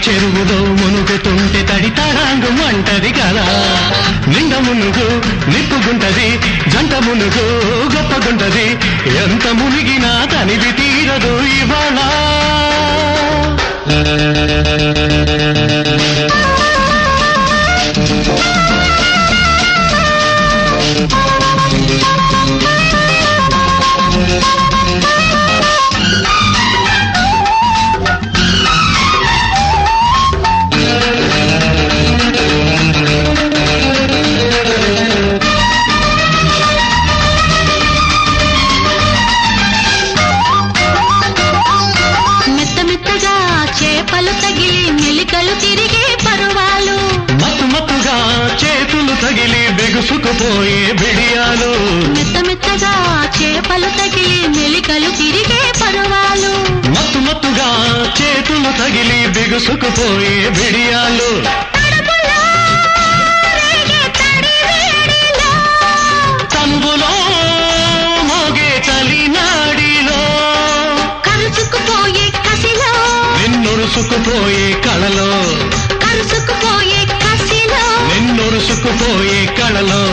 చెరువులో మునుగుతుంటే తడి తడాంగు అంటది కదా. నిండ మునుగు నిప్పుగుంటది, జంట మునుగు గొప్పగుంటది. ఎంత మునిగినా తనివి తీరదు ఇవాళ. చేపలు తగిలి మెలికలు తిరిగే పరువాలు, మత్తు మత్తుగా చేతులు తగిలి బెగుసుకుపోయే బిడియాలు. మెత్త మెత్తగా చేపలు తగిలి మెలికలు తిరిగే పరువాలు, మత్తు మత్తుగా చేతులు తగిలి బెగుసుకుపోయే బిడియాలు. తనువులో మోగే చలినాడిలో కరుచుకుపోయే కసిలో, నిన్నొరుసుకుపోయే కళలో, కరుచుకుపోయే కసిలో, నిన్నొరుసుకుపోయే కళలో.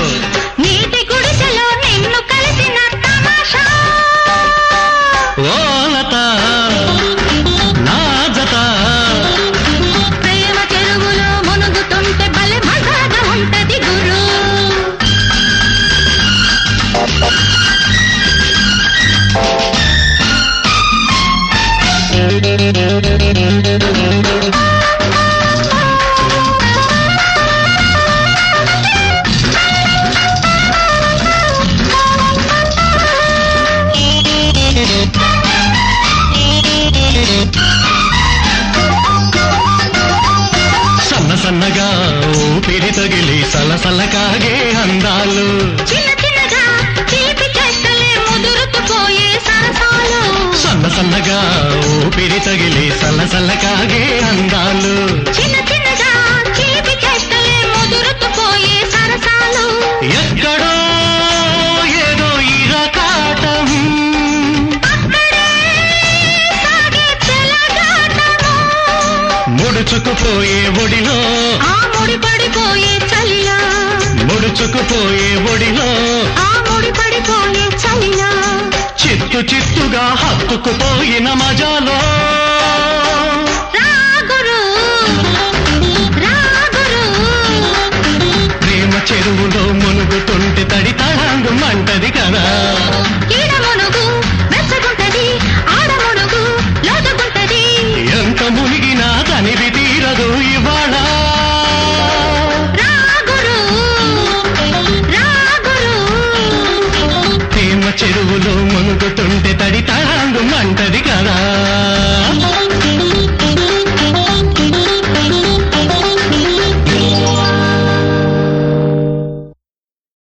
నీటి గుడిసెలో నిన్ను కలిసిన తమాషా. ఓ లత నా జత, ప్రేమ చెరువులో మునుగుతుంటే భలే మజాగా ఉంటది గురు. సన్న సన్నగా ఊపిరి తగిలి సలసల కాగే అందాలు, చిన్న చిన్నగా తీపి చేష్టలే ముదురుకుపోయే సరసాలు, సన్న సన్నగా ఊపిరి తగిలి సలసల కాగే అందాలు. చిన్న చిన్నగా తీపి చేష్టలే ముదురుకుపోయే సరసాలు. ఎక్కడో ఏదో ఇరకాటం, అక్కడే సాగే చెలగాటము, ముడుచుకుపోయే ఒడిలో, ఆ ముడి పడిపోయే చలిలో, ముడుచుకుపోయే ఒడిలో, ఆ ముడి పడిపోయే చలిలో. చిత్తు చిత్తుగా హత్తుకుపోయిన మజాలో. రాగురు రాగురు, ప్రేమ చెరువులో మునుగుతుంటే తడి తడాంగు అంటది కదా. ఈడ మునుగు వెచ్చగుంటది, ఆడ మునుగు లోతుగుంటది. ఎంత మునిగినా తనివి తీరదు ఇవాళ. రాగురు రాగురు, ప్రేమ చెరువులో మునుగుతుంటే తడి